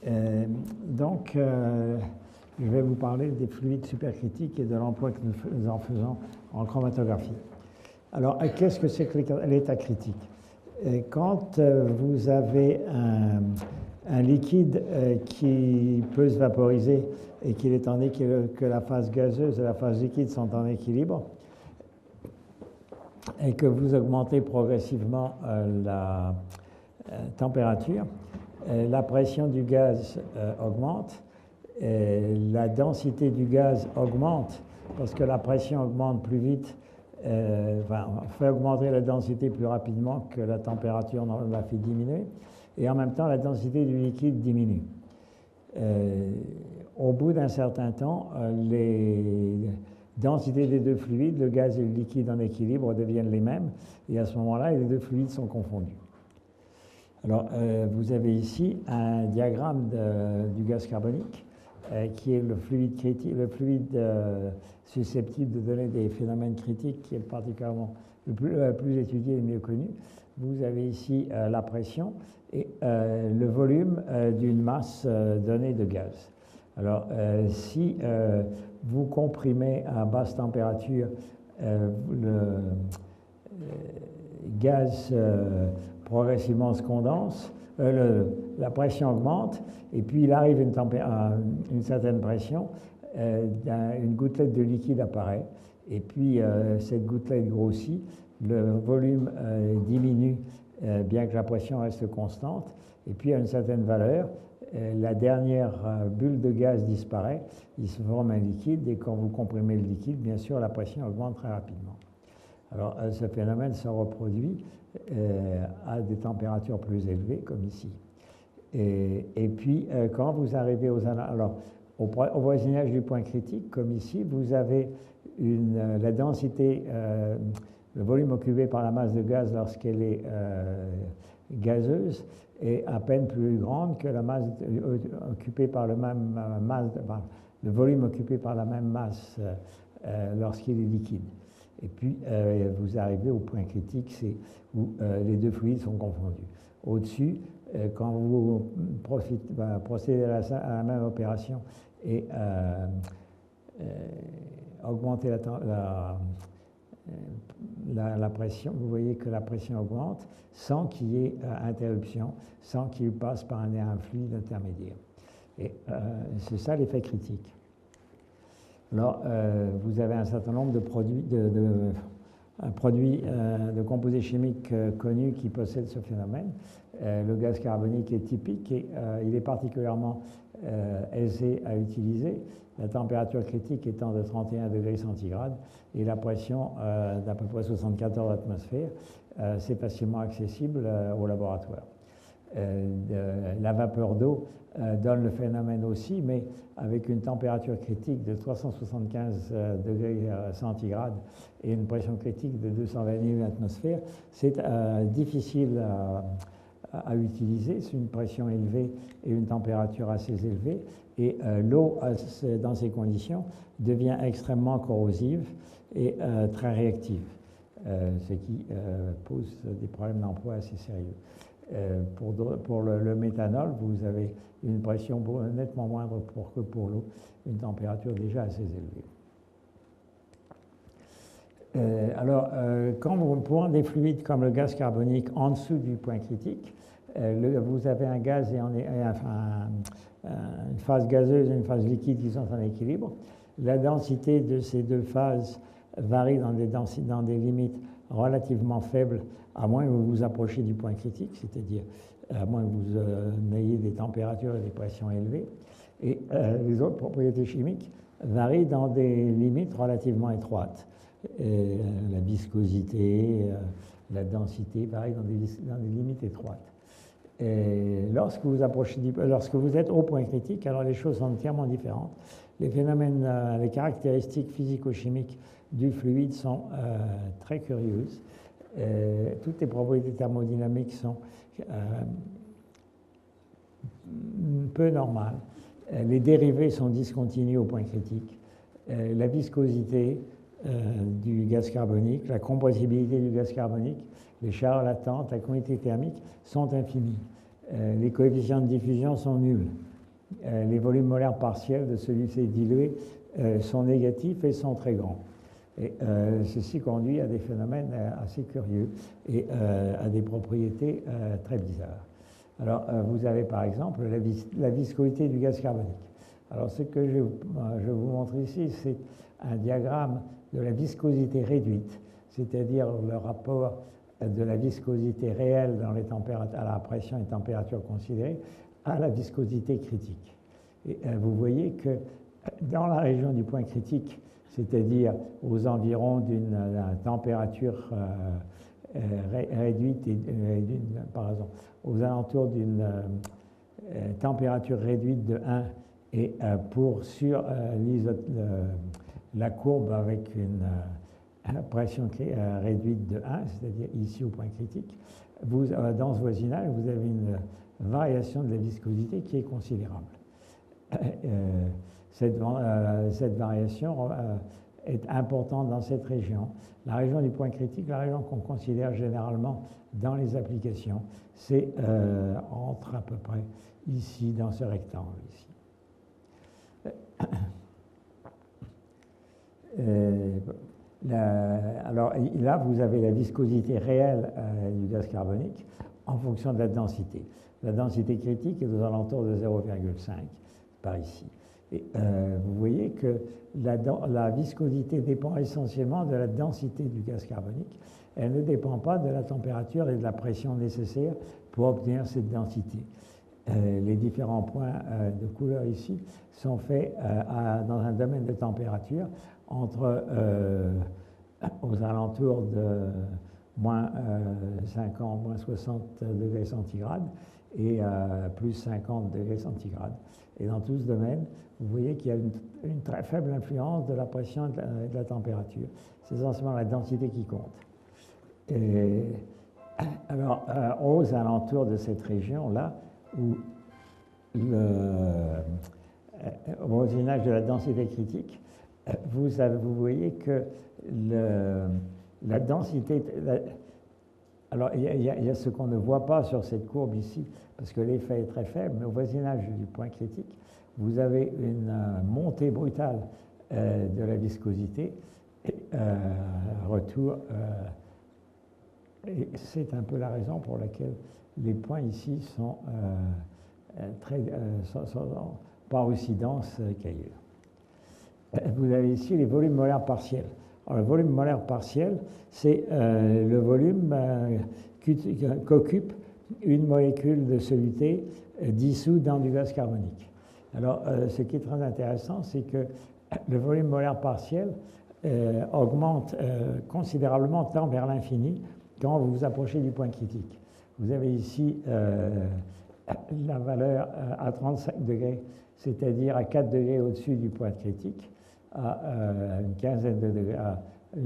Je vais vous parler des fluides supercritiques et de l'emploi que nous en faisons en chromatographie. Alors, qu'est-ce que c'est que l'état critique? Quand vous avez un liquide qui peut se vaporiser et qu'il est que la phase gazeuse et la phase liquide sont en équilibre, et que vous augmentez progressivement la température, la pression du gaz augmente, la densité du gaz augmente parce que la pression augmente plus vite, fait augmenter la densité plus rapidement que la température la fait diminuer, et en même temps la densité du liquide diminue. Au bout d'un certain temps, les densités des deux fluides, le gaz et le liquide en équilibre, deviennent les mêmes, et à ce moment-là, les deux fluides sont confondus. Alors, vous avez ici un diagramme du gaz carbonique, qui est le fluide critique, le fluide susceptible de donner des phénomènes critiques, qui est particulièrement le plus étudié et le mieux connu. Vous avez ici la pression et le volume d'une masse donnée de gaz. Alors, si vous comprimez à basse température, le gaz progressivement se condense, la pression augmente, et puis il arrive à une certaine pression, une gouttelette de liquide apparaît, et puis cette gouttelette grossit, le volume diminue, bien que la pression reste constante, et puis à une certaine valeur, la dernière bulle de gaz disparaît, il se forme un liquide, et quand vous comprimez le liquide, bien sûr, la pression augmente très rapidement. Alors, ce phénomène se reproduit à des températures plus élevées, comme ici. Et puis, quand vous arrivez au voisinage du point critique, comme ici, vous avez la densité, le volume occupé par la masse de gaz lorsqu'elle est gazeuse est à peine plus grande que la masse occupée par le volume occupé par la même masse lorsqu'il est liquide. Et puis, vous arrivez au point critique, où les deux fluides sont confondus. Au-dessus, quand vous procédez à la même opération et augmentez la pression, vous voyez que la pression augmente sans qu'il y ait interruption, sans qu'il passe par un fluide intermédiaire. Et c'est ça l'effet critique. Alors, vous avez un certain nombre de produits, de composés chimiques connus qui possèdent ce phénomène. Le gaz carbonique est typique et il est particulièrement aisé à utiliser, la température critique étant de 31 degrés centigrades et la pression d'à peu près 74 atmosphères. C'est facilement accessible au laboratoire. La vapeur d'eau donne le phénomène aussi, mais avec une température critique de 375 degrés centigrades et une pression critique de 221 atmosphères, c'est difficile à utiliser. C'est une pression élevée et une température assez élevée. Et l'eau, dans ces conditions, devient extrêmement corrosive et très réactive, ce qui pose des problèmes d'emploi assez sérieux. Pour le méthanol, vous avez une pression nettement moindre que pour l'eau, une température déjà assez élevée. Quand vous prenez des fluides comme le gaz carbonique en dessous du point critique, vous avez un gaz et une phase gazeuse et une phase liquide qui sont en équilibre. La densité de ces deux phases varie dans des limites relativement faibles, à moins que vous vous approchiez du point critique, c'est-à-dire à moins que vous ayez des températures et des pressions élevées. Et les autres propriétés chimiques varient dans des limites relativement étroites. La viscosité, la densité varient dans des limites étroites. Et lorsque vous êtes au point critique, alors les choses sont entièrement différentes. Les phénomènes, les caractéristiques physico-chimiques du fluide sont très curieuses. Toutes les propriétés thermodynamiques sont peu normales. Les dérivés sont discontinus au point critique. La viscosité du gaz carbonique, la compressibilité du gaz carbonique, les chaleurs latentes, la quantité thermique sont infinies. Les coefficients de diffusion sont nuls. les volumes molaires partiels de celui-ci dilué sont négatifs et sont très grands. Et ceci conduit à des phénomènes assez curieux et à des propriétés très bizarres. Alors, vous avez par exemple la viscosité du gaz carbonique. Alors, ce que je vous montre ici, c'est un diagramme de la viscosité réduite, c'est-à-dire le rapport de la viscosité réelle dans à la pression et température considérée à la viscosité critique. Et vous voyez que dans la région du point critique, c'est-à-dire aux environs d'une température réduite, par exemple, aux alentours d'une température réduite de 1 et sur la courbe avec une pression réduite de 1, c'est-à-dire ici au point critique, dans ce voisinage, vous avez une variation de la viscosité qui est considérable. Cette variation est importante dans cette région. La région du point critique, la région qu'on considère généralement dans les applications, c'est entre à peu près ici, dans ce rectangle ici. Alors là, vous avez la viscosité réelle du gaz carbonique en fonction de la densité. La densité critique est aux alentours de 0,5 par ici. Et vous voyez que la viscosité dépend essentiellement de la densité du gaz carbonique. Elle ne dépend pas de la température et de la pression nécessaires pour obtenir cette densité. Les différents points de couleur ici sont faits dans un domaine de température entre aux alentours de moins 50, moins 60 degrés centigrades et plus 50 degrés centigrades. Et dans tout ce domaine, vous voyez qu'il y a une très faible influence de la pression et de la température. C'est essentiellement la densité qui compte. Et alors, aux alentours de cette région-là, où au voisinage de la densité critique, vous voyez que la densité... alors, il y a ce qu'on ne voit pas sur cette courbe ici, parce que l'effet est très faible, mais au voisinage du point critique, vous avez une montée brutale de la viscosité, et retour... et c'est un peu la raison pour laquelle les points ici sont pas aussi denses qu'ailleurs. Vous avez ici les volumes molaires partiels. Alors, le volume molaire partiel, c'est le volume qu'occupe une molécule de soluté dissous dans du gaz carbonique. Alors, ce qui est très intéressant, c'est que le volume molaire partiel augmente considérablement tend vers l'infini quand vous vous approchez du point critique. Vous avez ici la valeur à 35 degrés, c'est-à-dire à 4 degrés au-dessus du point critique, à une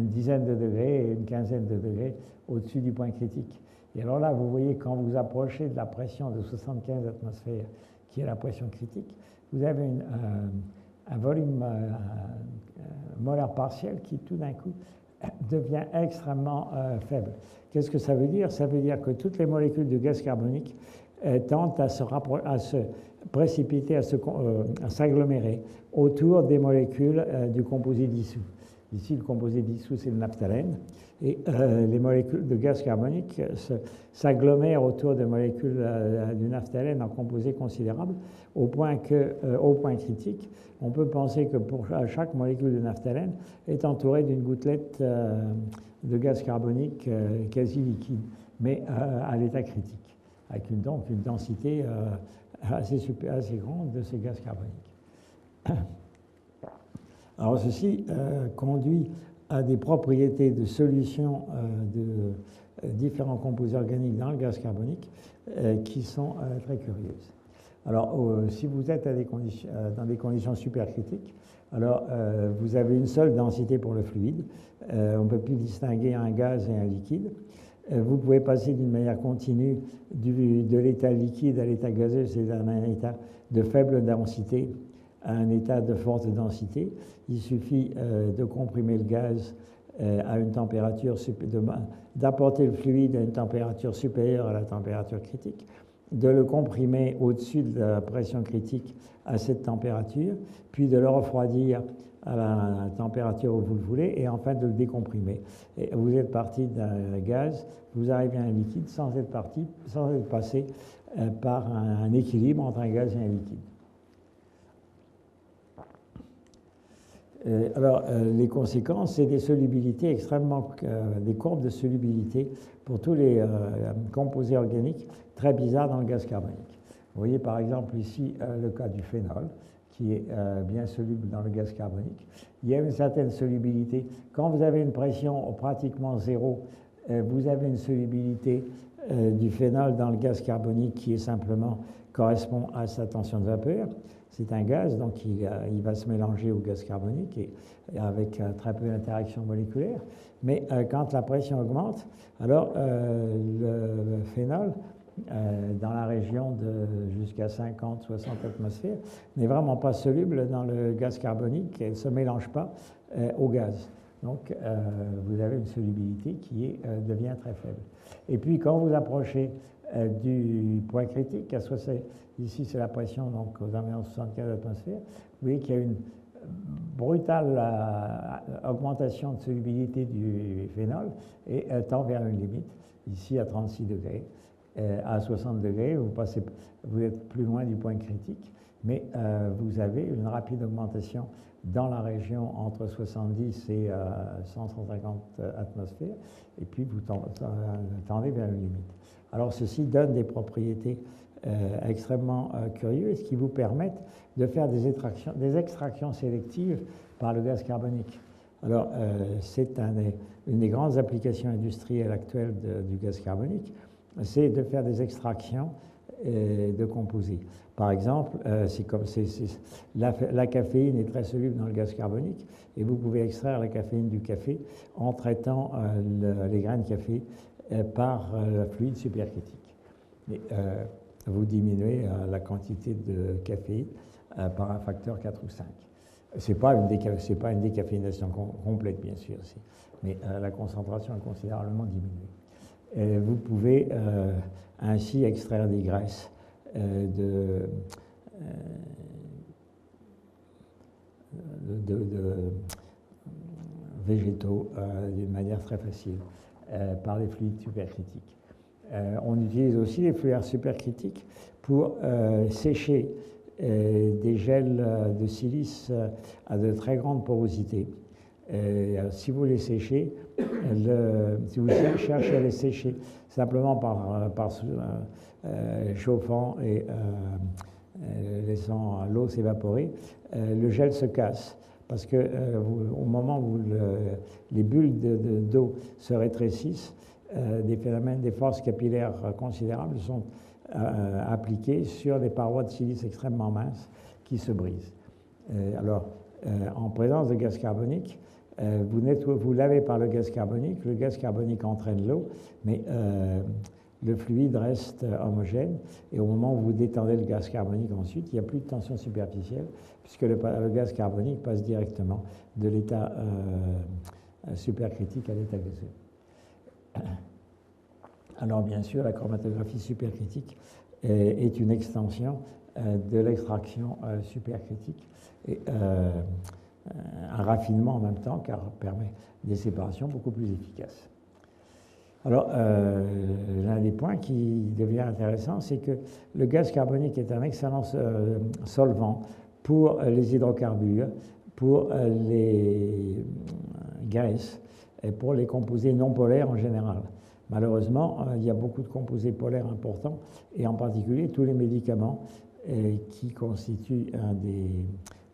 dizaine de degrés et une quinzaine de degrés au-dessus du point critique. Et alors là, vous voyez, quand vous approchez de la pression de 75 atmosphères, qui est la pression critique, vous avez un volume molaire partiel qui, tout d'un coup, devient extrêmement faible. Qu'est-ce que ça veut dire? Ça veut dire que toutes les molécules de gaz carbonique tentent à se précipiter, à s'agglomérer autour des molécules du composé dissous. Ici, le composé dissous, c'est le naphtalène. Et les molécules de gaz carbonique s'agglomèrent autour des molécules du naphtalène en composé considérable, au point critique, on peut penser que chaque molécule de naphtalène est entourée d'une gouttelette de gaz carbonique quasi liquide, mais à l'état critique, avec donc une densité assez grande de ces gaz carboniques. Alors ceci conduit à des propriétés de solution de différents composés organiques dans le gaz carbonique qui sont très curieuses. Alors si vous êtes dans des conditions supercritiques, alors vous avez une seule densité pour le fluide, on ne peut plus distinguer un gaz et un liquide. Vous pouvez passer d'une manière continue de l'état liquide à l'état gazeux, c'est-à-dire d'un état de faible densité à un état de forte densité. Il suffit de comprimer le gaz à une température, d'apporter le fluide à une température supérieure à la température critique, de le comprimer au-dessus de la pression critique à cette température, puis de le refroidir à la température où vous le voulez, et enfin de le décomprimer. Et vous êtes parti d'un gaz, vous arrivez à un liquide sans être passé par un équilibre entre un gaz et un liquide. Alors, les conséquences, c'est des solubilités extrêmement, des courbes de solubilité pour tous les composés organiques très bizarres dans le gaz carbonique. Vous voyez par exemple ici le cas du phénol, qui est bien soluble dans le gaz carbonique. Il y a une certaine solubilité. Quand vous avez une pression pratiquement zéro, vous avez une solubilité du phénol dans le gaz carbonique qui est simplement correspond à sa tension de vapeur. C'est un gaz, donc il va se mélanger au gaz carbonique et avec très peu d'interaction moléculaire. Mais quand la pression augmente, alors le phénol, dans la région de jusqu'à 50-60 atmosphères, n'est vraiment pas soluble dans le gaz carbonique et ne se mélange pas au gaz. Donc vous avez une solubilité qui devient très faible. Et puis quand vous approchez du point critique, ici c'est la pression donc aux environs 75 atmosphères, vous voyez qu'il y a une brutale augmentation de solubilité du phénol et tend vers une limite, ici à 36 degrés. À 60 degrés, vous êtes plus loin du point critique, mais vous avez une rapide augmentation dans la région entre 70 et 150 atmosphères, et puis vous tendez vers une limite. Alors ceci donne des propriétés extrêmement curieuses qui vous permettent de faire des extractions sélectives par le gaz carbonique. Alors c'est une des grandes applications industrielles actuelles du gaz carbonique, c'est de faire des extractions de composés. Par exemple, la caféine est très soluble dans le gaz carbonique et vous pouvez extraire la caféine du café en traitant les grains de café par le fluide supercritique. Et, vous diminuez la quantité de caféine par un facteur 4 ou 5. Ce n'est pas une décaféination complète, bien sûr, mais la concentration est considérablement diminuée. Vous pouvez ainsi extraire des graisses de végétaux d'une manière très facile par les fluides supercritiques. On utilise aussi les fluides supercritiques pour sécher des gels de silice à de très grande porosité. Si vous les séchez, si vous cherchez à les sécher simplement par chauffant et laissant l'eau s'évaporer, le gel se casse. Parce que au moment où les bulles d'eau se rétrécissent, des forces capillaires considérables sont appliquées sur des parois de silice extrêmement minces qui se brisent. Alors, en présence de gaz carbonique, vous lavez par le gaz carbonique entraîne l'eau, mais le fluide reste homogène, et au moment où vous détendez le gaz carbonique ensuite, il n'y a plus de tension superficielle, puisque le gaz carbonique passe directement de l'état supercritique à l'état gazeux. Alors bien sûr, la chromatographie supercritique est une extension de l'extraction supercritique, et un raffinement en même temps, car permet des séparations beaucoup plus efficaces. Alors, l'un des points qui devient intéressant, c'est que le gaz carbonique est un excellent solvant pour les hydrocarbures, pour les graisses et pour les composés non polaires en général. Malheureusement, il y a beaucoup de composés polaires importants, et en particulier tous les médicaments qui constituent un des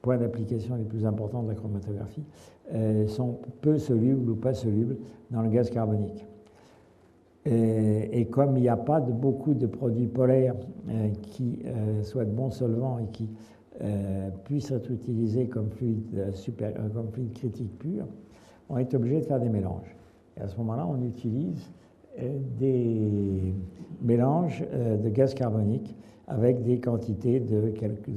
points d'application les plus importants de la chromatographie, sont peu solubles ou pas solubles dans le gaz carbonique. Et comme il n'y a pas beaucoup de produits polaires qui soient de bons solvants et qui puissent être utilisés comme fluide critique pur, on est obligé de faire des mélanges. Et à ce moment-là, on utilise des mélanges de gaz carbonique avec des quantités de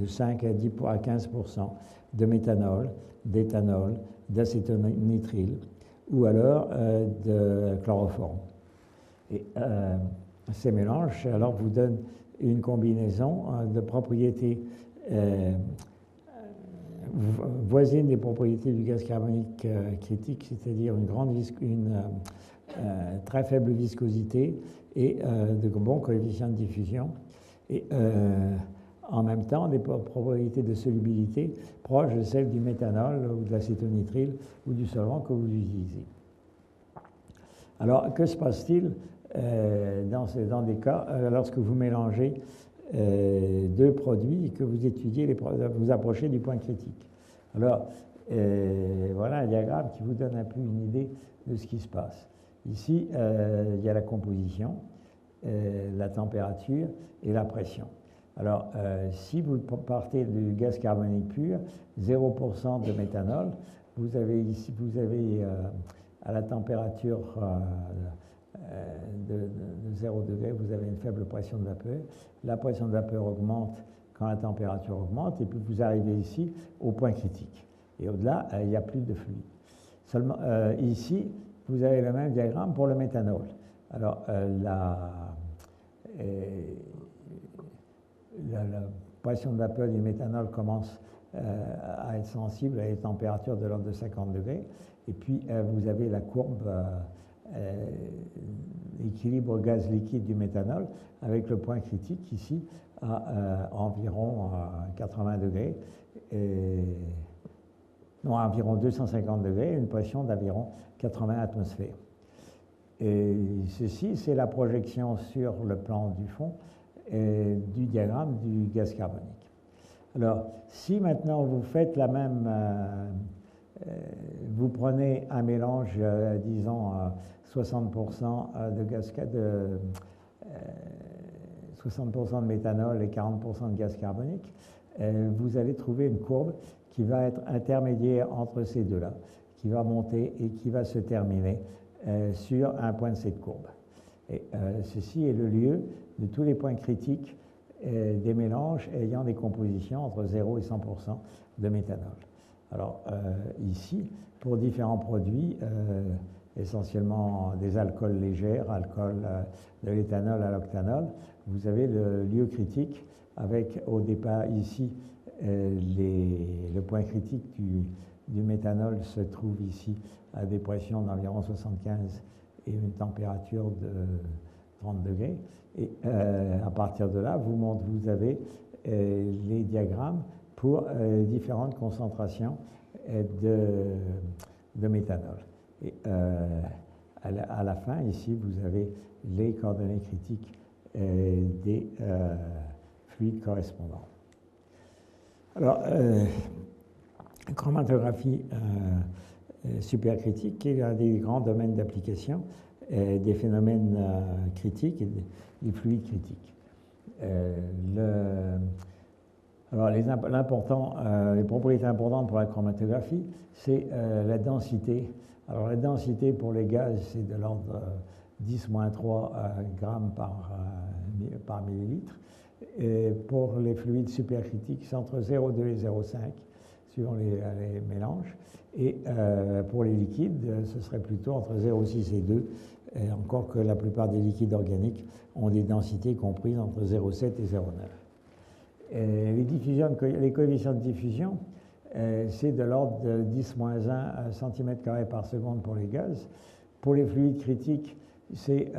5 à 10 à 15% de méthanol, d'éthanol, d'acétonitrile ou alors de chloroforme. Et ces mélanges alors vous donnent et une combinaison de propriétés voisines des propriétés du gaz carbonique critique, c'est-à-dire une très faible viscosité et de bons coefficients de diffusion, et en même temps des propriétés de solubilité proches de celles du méthanol ou de l'acétonitrile ou du solvant que vous utilisez. Alors, que se passe-t-il dans des cas lorsque vous mélangez deux produits et que vous étudiez, vous approchez du point critique? Alors, voilà un diagramme qui vous donne un peu une idée de ce qui se passe. Ici, il y a la composition, la température et la pression. Alors, si vous partez du gaz carbonique pur, 0% de méthanol, vous avez à la température de 0 degré, vous avez une faible pression de vapeur. La pression de vapeur augmente quand la température augmente, et puis vous arrivez ici au point critique. Et au-delà, il n'y a plus de fluide. Seulement, ici, vous avez le même diagramme pour le méthanol. Alors, la pression de vapeur du méthanol commence à être sensible à des températures de l'ordre de 50 degrés. Et puis, vous avez la courbe équilibre gaz liquide du méthanol avec le point critique ici à environ 80 degrés. Non, à environ 250 degrés, une pression d'environ 80 atmosphères. Et ceci, c'est la projection sur le plan du fond du diagramme du gaz carbonique. Alors, si maintenant vous faites la même, vous prenez un mélange, disons, 60% de gaz, 60% de méthanol et 40% de gaz carbonique, vous allez trouver une courbe qui va être intermédiaire entre ces deux-là, qui va monter et qui va se terminer sur un point de cette courbe. Et ceci est le lieu de tous les points critiques des mélanges ayant des compositions entre 0 et 100% de méthanol. Alors ici, pour différents produits, essentiellement des alcools légers, alcool de l'éthanol à l'octanol, vous avez le lieu critique avec au départ ici le point critique du méthanol se trouve ici à des pressions d'environ 75 et une température de 30 degrés. Et à partir de là, vous avez les diagrammes pour différentes concentrations de méthanol. Et à la fin, ici, vous avez les coordonnées critiques des fluides correspondants. Alors, chromatographie supercritique est un des grands domaines d'application des phénomènes critiques et des fluides critiques. Alors, les propriétés importantes pour la chromatographie, c'est la densité. Alors, la densité pour les gaz, c'est de l'ordre 10-3 grammes par millilitre. Et pour les fluides supercritiques, c'est entre 0,2 et 0,5, suivant les mélanges. Et pour les liquides, ce serait plutôt entre 0,6 et 2, et encore que la plupart des liquides organiques ont des densités comprises entre 0,7 et 0,9. Les coefficients de diffusion, c'est de l'ordre de 10-1 cm² par seconde pour les gaz. Pour les fluides critiques, c'est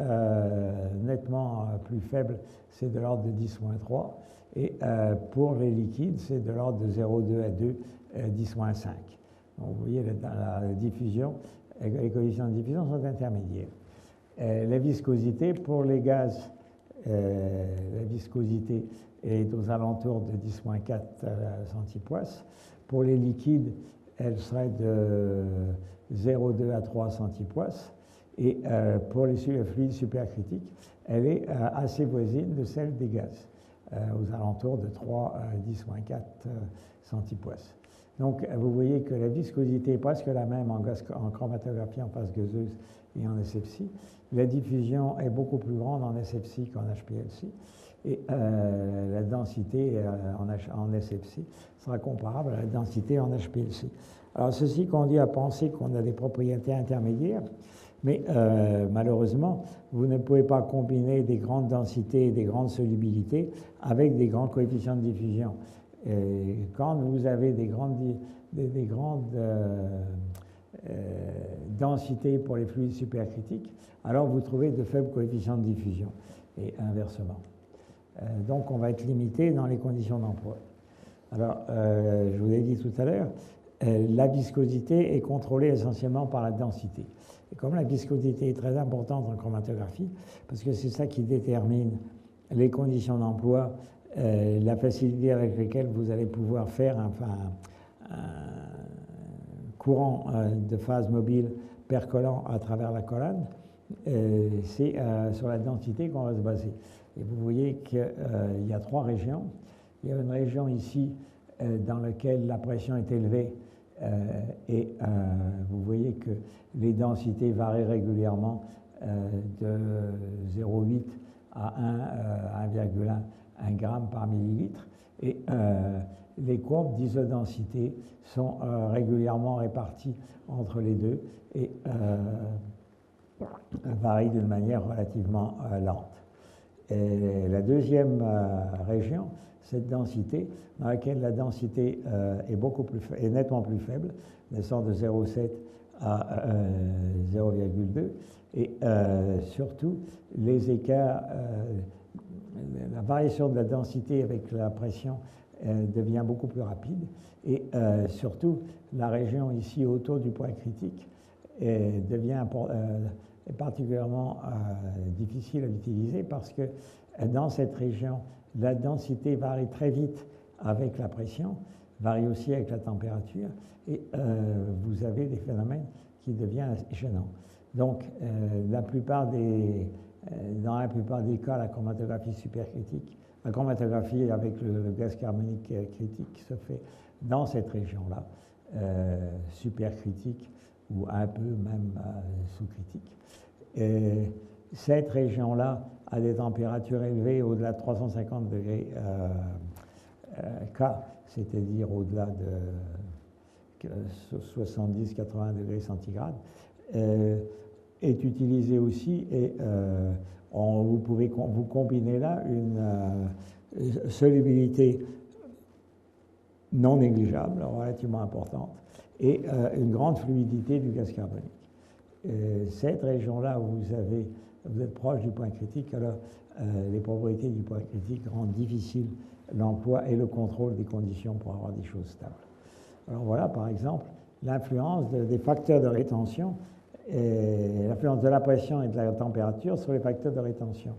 nettement plus faible, c'est de l'ordre de 10-3. Et pour les liquides, c'est de l'ordre de 0,2 à 2, 10-5. Donc, vous voyez, la diffusion, les coefficients de diffusion sont intermédiaires. La viscosité, pour les gaz, la viscosité est aux alentours de 10-4 centipoise. Pour les liquides, elle serait de 0,2 à 3 centipoise. Et pour les fluides supercritiques, elle est assez voisine de celle des gaz, aux alentours de 3 à 10-4 centipoise. Donc, vous voyez que la viscosité est presque la même en chromatographie en phase gazeuse et en SFC. La diffusion est beaucoup plus grande en SFC qu'en HPLC. Et la densité en SFC sera comparable à la densité en HPLC. Alors, ceci conduit à penser qu'on a des propriétés intermédiaires Mais malheureusement, vous ne pouvez pas combiner des grandes densités et des grandes solubilités avec des grands coefficients de diffusion. Et quand vous avez des grandes densités pour les fluides supercritiques, alors vous trouvez de faibles coefficients de diffusion, et inversement. Donc on va être limité dans les conditions d'emploi. Alors, je vous l'ai dit tout à l'heure, la viscosité est contrôlée essentiellement par la densité. Et comme la viscosité est très importante en chromatographie, parce que c'est ça qui détermine les conditions d'emploi, la facilité avec laquelle vous allez pouvoir faire un courant de phase mobile percolant à travers la colonne, c'est sur la densité qu'on va se baser. Et vous voyez qu'il y a trois régions. Il y a une région ici dans laquelle la pression est élevée et vous voyez que les densités varient régulièrement de 0,8 à 1,1 g par millilitre. Et les courbes d'isodensité sont régulièrement réparties entre les deux et varient d'une manière relativement lente. Et la deuxième région, cette densité, dans laquelle la densité est nettement plus faible, descend de 0,7 à 0,2, et surtout les écarts, la variation de la densité avec la pression devient beaucoup plus rapide, et surtout la région ici autour du point critique devient est particulièrement difficile à utiliser parce que dans cette région, la densité varie très vite avec la pression, varie aussi avec la température, et vous avez des phénomènes qui deviennent gênants. Donc, dans la plupart des cas, la chromatographie supercritique, la chromatographie avec le gaz carbonique critique se fait dans cette région-là, supercritique ou un peu même sous-critique. Et cette région-là a des températures élevées au-delà de 350 degrés K, c'est-à-dire au-delà de 70-80 degrés centigrades, est utilisée aussi, et vous pouvez vous combiner là une solubilité non négligeable, relativement importante, et une grande fluidité du gaz carbonique. Cette région-là où vous êtes proche du point critique, alors les propriétés du point critique rendent difficile l'emploi et le contrôle des conditions pour avoir des choses stables. Alors voilà, par exemple, l'influence des facteurs de rétention, l'influence de la pression et de la température sur les facteurs de rétention.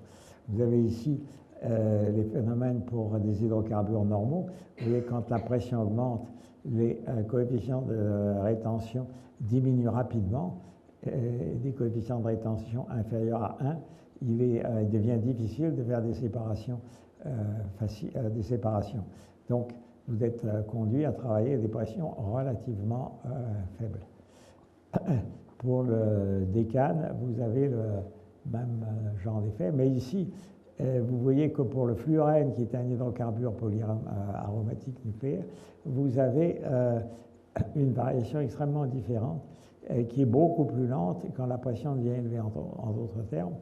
Vous avez ici les phénomènes pour des hydrocarbures normaux. Vous voyez, quand la pression augmente, les coefficients de rétention diminuent rapidement. Des coefficients de rétention inférieurs à 1, il devient difficile de faire des séparations Donc, vous êtes conduit à travailler à des pressions relativement faibles. Pour le décane, vous avez le même genre d'effet, mais ici, vous voyez que pour le fluorène, qui est un hydrocarbure polyaromatique nucléaire, vous avez une variation extrêmement différente qui est beaucoup plus lente quand la pression devient élevée. En d'autres termes,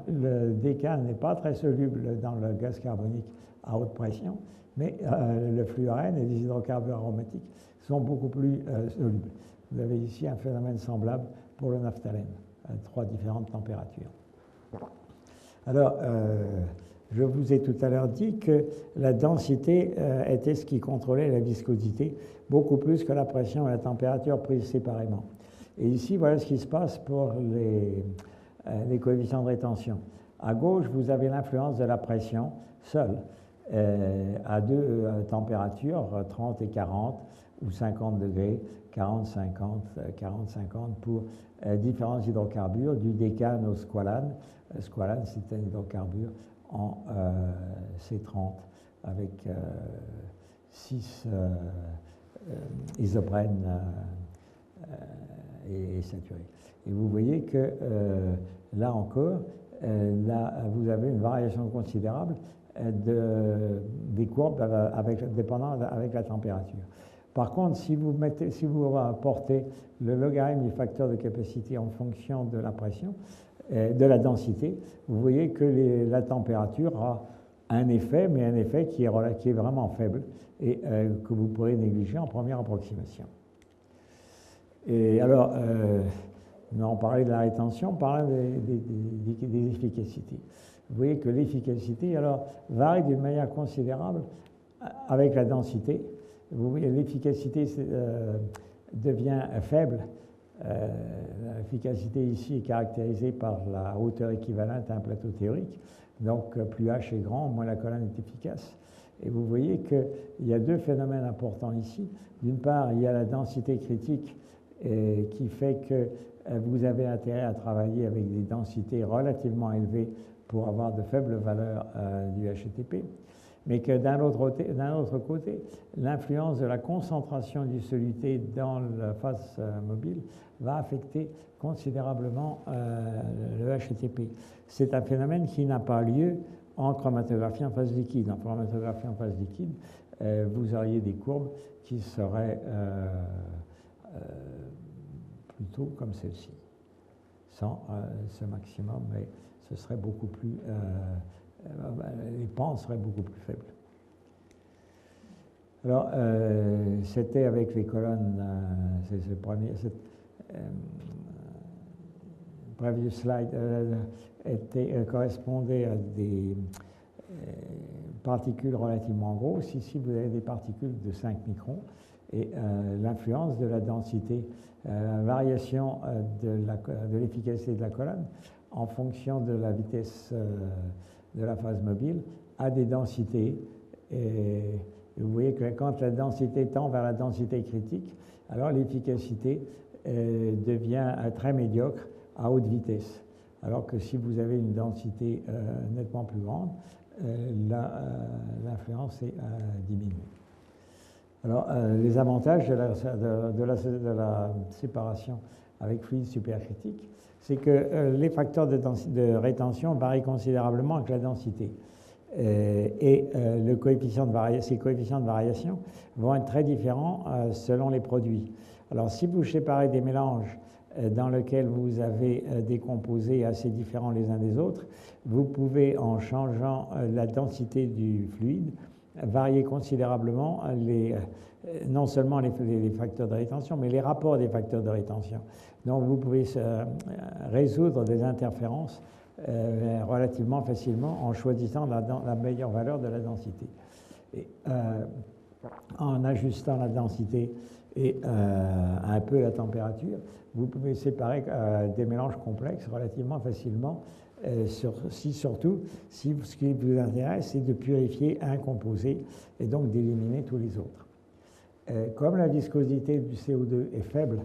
le décane n'est pas très soluble dans le gaz carbonique à haute pression, mais le fluorène et les hydrocarbures aromatiques sont beaucoup plus solubles. Vous avez ici un phénomène semblable pour le naphthalène, à 3 différentes températures. Alors, je vous ai tout à l'heure dit que la densité était ce qui contrôlait la viscosité, beaucoup plus que la pression et la température prises séparément. Et ici, voilà ce qui se passe pour les coefficients de rétention. À gauche, vous avez l'influence de la pression seule, à deux températures, 30 et 40, ou 50 degrés, 40, 50, 40, 50, pour différents hydrocarbures, du décane au squalane. Squalane, c'est un hydrocarbure en C30, avec 6 isoprènes et saturés. Et vous voyez que là encore, vous avez une variation considérable des courbes dépendant avec la température. Par contre, si vous portez le logarithme du facteur de capacité en fonction de la pression, de la densité, vous voyez que la température a un effet, mais un effet qui est vraiment faible et que vous pourrez négliger en première approximation. Et alors, on parlait de la rétention, on parlait des efficacités. Vous voyez que l'efficacité varie d'une manière considérable avec la densité. Vous voyez, l'efficacité devient faible. L'efficacité ici est caractérisée par la hauteur équivalente à un plateau théorique. Donc, plus h est grand, moins la colonne est efficace. Et vous voyez qu'il y a deux phénomènes importants ici. D'une part, il y a la densité critique qui fait que vous avez intérêt à travailler avec des densités relativement élevées pour avoir de faibles valeurs du HTTP. Mais que d'un autre côté, l'influence de la concentration du soluté dans la phase mobile va affecter considérablement le HTTP. C'est un phénomène qui n'a pas lieu en chromatographie en phase liquide. En chromatographie en phase liquide, vous auriez des courbes qui seraient plutôt comme celle-ci, sans ce maximum, mais ce serait beaucoup plus... les pans seraient beaucoup plus faibles. Alors, c'était avec les colonnes, previous slide correspondait à des particules relativement grosses. Ici, vous avez des particules de 5 microns et l'influence de la densité, la variation de l'efficacité de la colonne en fonction de la vitesse de la phase mobile a des densités. Et vous voyez que quand la densité tend vers la densité critique, alors l'efficacité devient très médiocre à haute vitesse. Alors que si vous avez une densité nettement plus grande, l'influence est diminuée. Alors, les avantages de la séparation avec fluide supercritique, c'est que les facteurs de rétention varient considérablement avec la densité. Et ces coefficients de variation vont être très différents selon les produits. Alors, si vous séparez des mélanges dans lesquels vous avez des composés assez différents les uns des autres, vous pouvez, en changeant la densité du fluide, varier considérablement non seulement les facteurs de rétention, mais les rapports des facteurs de rétention. Donc, vous pouvez résoudre des interférences relativement facilement en choisissant la meilleure valeur de la densité. Et, en ajustant la densité et un peu la température, vous pouvez séparer des mélanges complexes relativement facilement, surtout si ce qui vous intéresse, c'est de purifier un composé et donc d'éliminer tous les autres. Comme la viscosité du CO2 est faible,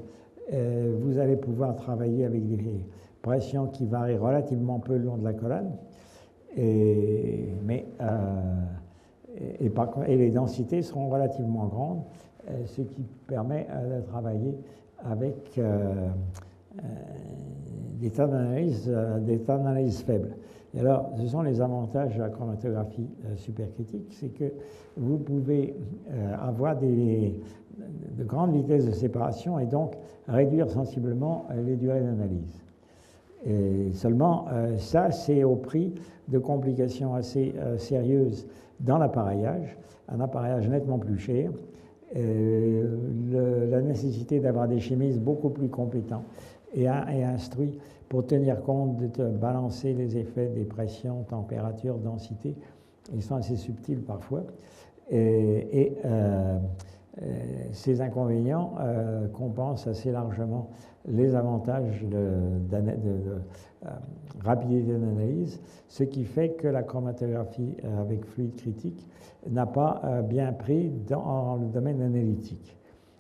vous allez pouvoir travailler avec des pressions qui varient relativement peu le long de la colonne, et les densités seront relativement grandes, ce qui permet de travailler avec des temps d'analyse faibles. Et alors, ce sont les avantages de la chromatographie supercritique, c'est que vous pouvez avoir de grandes vitesses de séparation et donc réduire sensiblement les durées d'analyse. Et seulement, ça, c'est au prix de complications assez sérieuses dans l'appareillage, un appareillage nettement plus cher, la nécessité d'avoir des chimistes beaucoup plus compétents et instruits pour tenir compte de balancer les effets des pressions, températures, densité. Ils sont assez subtils parfois. Ces inconvénients compensent assez largement les avantages de rapidité d'analyse, ce qui fait que la chromatographie avec fluide critique n'a pas bien pris dans le domaine analytique.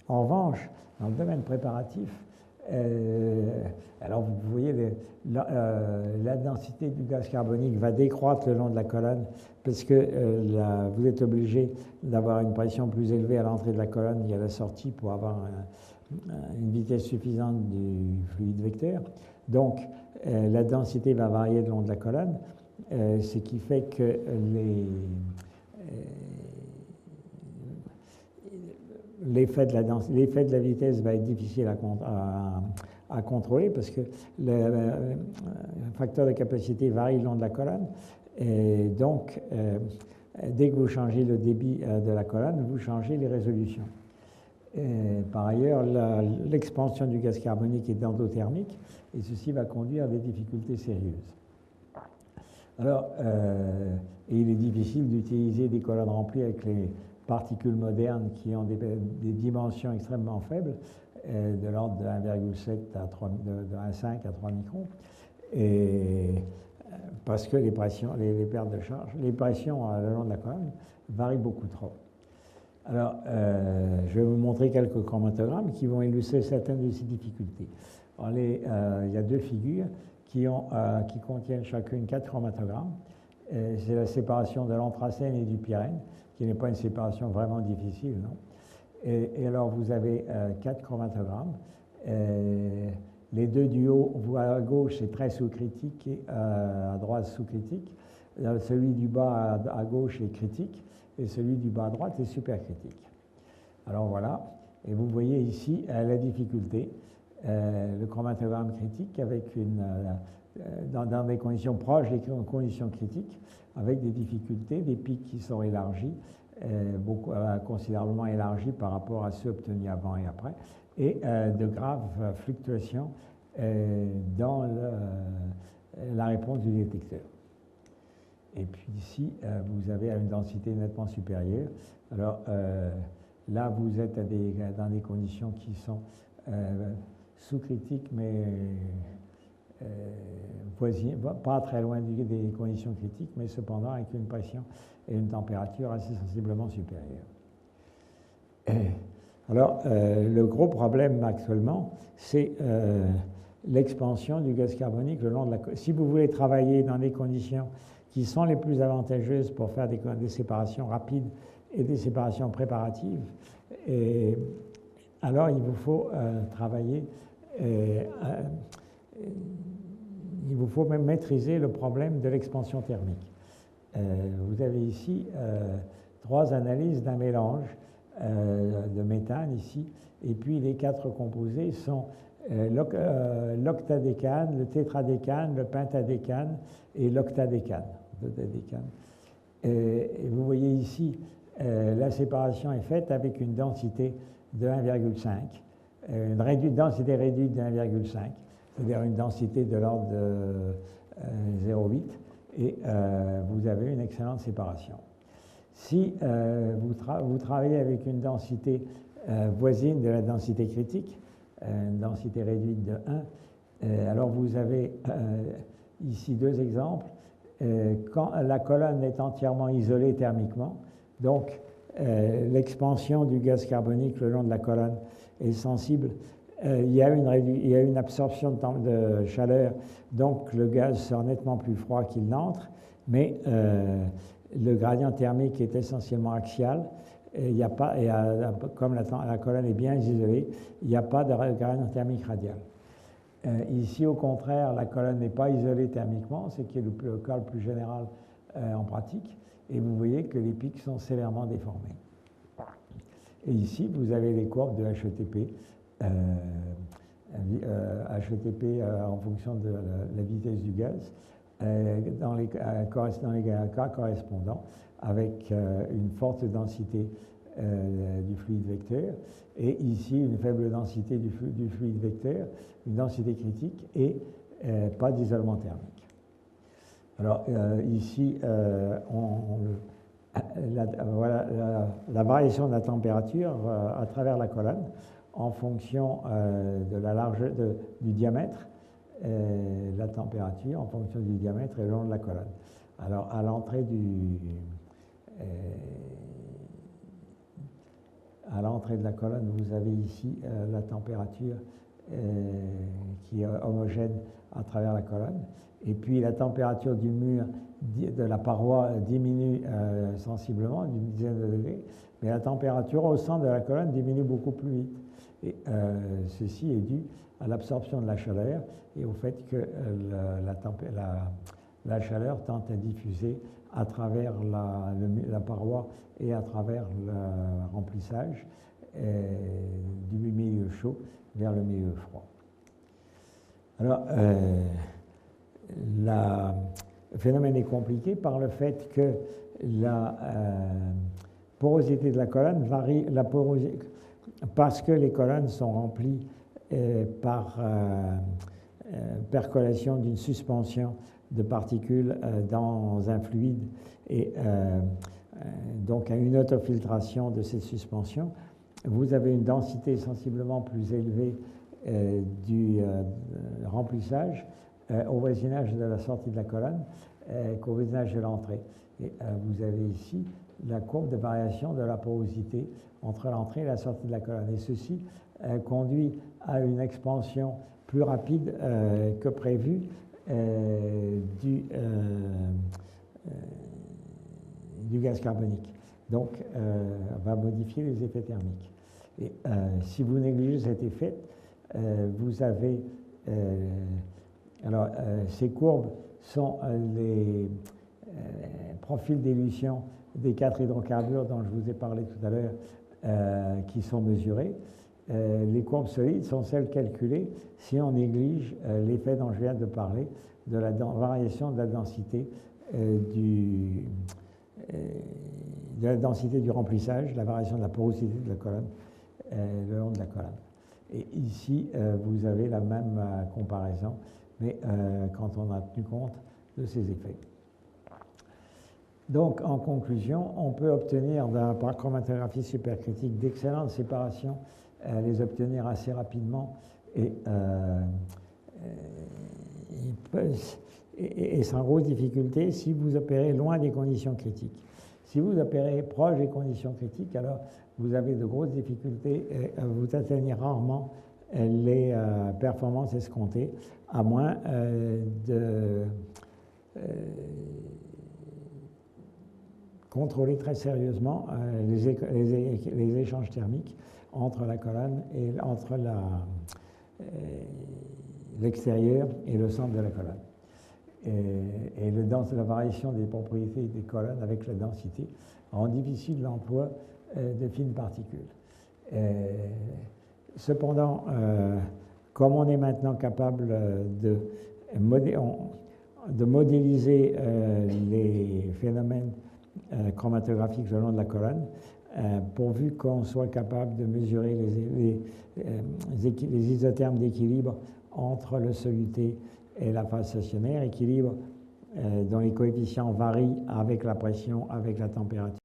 En revanche, dans le domaine préparatif, alors vous voyez, la densité du gaz carbonique va décroître le long de la colonne parce que vous êtes obligé d'avoir une pression plus élevée à l'entrée de la colonne et à la sortie pour avoir une vitesse suffisante du fluide vecteur. Donc, la densité va varier le long de la colonne, ce qui fait que l'effet de la vitesse va être difficile à contrôler parce que le facteur de capacité varie le long de la colonne. Et donc, dès que vous changez le débit de la colonne, vous changez les résolutions. Et par ailleurs, l'expansion du gaz carbonique est endothermique et ceci va conduire à des difficultés sérieuses. Alors, il est difficile d'utiliser des colonnes remplies avec les particules modernes qui ont des dimensions extrêmement faibles, de l'ordre de 1,7 à 3, de 1,5 à 3 microns, et parce que les pressions, les pertes de charge, les pressions le long de la colonne varient beaucoup trop. Alors, je vais vous montrer quelques chromatogrammes qui vont illustrer certaines de ces difficultés. Alors, il y a deux figures qui contiennent chacune 4 chromatogrammes. C'est la séparation de l'anthracène et du pyrène, qui n'est pas une séparation vraiment difficile, non? Et alors, vous avez 4 chromatogrammes. Les deux du haut, à gauche, c'est très sous-critique et à droite sous-critique. Celui du bas à gauche est critique et celui du bas à droite est supercritique. Alors voilà, et vous voyez ici la difficulté, le chromatogramme critique avec dans des conditions proches des conditions critiques, avec des difficultés, des pics qui sont élargis, considérablement élargis par rapport à ceux obtenus avant et après, et de graves fluctuations dans la réponse du détecteur. Et puis ici, vous avez une densité nettement supérieure. Alors là, vous êtes dans des conditions qui sont sous-critiques, mais pas très loin des conditions critiques, mais cependant avec une pression et une température assez sensiblement supérieures. Alors, le gros problème actuellement, c'est l'expansion du gaz carbonique le long de la colonne. Si vous voulez travailler dans des conditions qui sont les plus avantageuses pour faire des séparations rapides et des séparations préparatives, alors il vous faut travailler, il vous faut même maîtriser le problème de l'expansion thermique. Vous avez ici 3 analyses d'un mélange de méthane ici, et puis les 4 composés sont l'octadécane, le tétradécane, le pentadécane et l'octadécane. Et vous voyez ici, la séparation est faite avec une densité de 1,5, une densité réduite de 1,5, c'est-à-dire une densité de l'ordre de 0,8, et vous avez une excellente séparation. Si vous travaillez avec une densité voisine de la densité critique, une densité réduite de 1, alors vous avez ici 2 exemples. Quand la colonne est entièrement isolée thermiquement, donc l'expansion du gaz carbonique le long de la colonne est sensible. Il y a une absorption de chaleur, donc le gaz sort nettement plus froid qu'il n'entre, mais le gradient thermique est essentiellement axial. Il n'y a pas, comme la colonne est bien isolée, il n'y a pas de gradient thermique radial. Ici, au contraire, la colonne n'est pas isolée thermiquement, ce qui est le cas le plus général en pratique, et vous voyez que les pics sont sévèrement déformés. Et ici, vous avez les courbes de HETP, en fonction de la vitesse du gaz, dans les cas correspondants, avec une forte densité du fluide vecteur, et ici une faible densité du fluide vecteur, une densité critique et pas d'isolement thermique. Alors ici, voilà la variation de la température à travers la colonne en fonction de la largeur du diamètre, la température en fonction du diamètre et le long de la colonne. Alors à l'entrée de la colonne, vous avez ici la température qui est homogène à travers la colonne. Et puis la température du mur de la paroi diminue sensiblement, d'une dizaine de degrés, mais la température au centre de la colonne diminue beaucoup plus vite. Et ceci est dû à l'absorption de la chaleur et au fait que la chaleur tente à diffuser à travers la paroi et à travers le remplissage. du milieu chaud vers le milieu froid. Alors, le phénomène est compliqué par le fait que la porosité de la colonne varie, parce que les colonnes sont remplies par percolation d'une suspension de particules dans un fluide et donc à une autofiltration de cette suspension. Vous avez une densité sensiblement plus élevée du remplissage au voisinage de la sortie de la colonne qu'au voisinage de l'entrée. Et vous avez ici la courbe de variation de la porosité entre l'entrée et la sortie de la colonne. Et ceci conduit à une expansion plus rapide que prévu du gaz carbonique. Donc, va modifier les effets thermiques. Et si vous négligez cet effet, vous avez... ces courbes sont les profils d'élution des 4 hydrocarbures dont je vous ai parlé tout à l'heure, qui sont mesurés. Les courbes solides sont celles calculées si on néglige l'effet dont je viens de parler, de la variation de la densité du remplissage, la variation de la porosité de la colonne le long de la colonne. Et ici, vous avez la même comparaison, mais quand on a tenu compte de ces effets. Donc, en conclusion, on peut obtenir par chromatographie supercritique d'excellentes séparations, les obtenir assez rapidement et sans grosse difficulté si vous opérez loin des conditions critiques. Si vous opérez proche des conditions critiques, alors vous avez de grosses difficultés et vous atteignez rarement les performances escomptées, à moins de contrôler très sérieusement les échanges thermiques entre la colonne et entre l'extérieur et le centre de la colonne. Et la variation des propriétés des colonnes avec la densité rend difficile l'emploi de fines particules. Cependant, comme on est maintenant capable de modéliser les phénomènes chromatographiques le long de la colonne, pourvu qu'on soit capable de mesurer les isothermes d'équilibre entre le soluté et la phase stationnaire, équilibre dont les coefficients varient avec la pression, avec la température.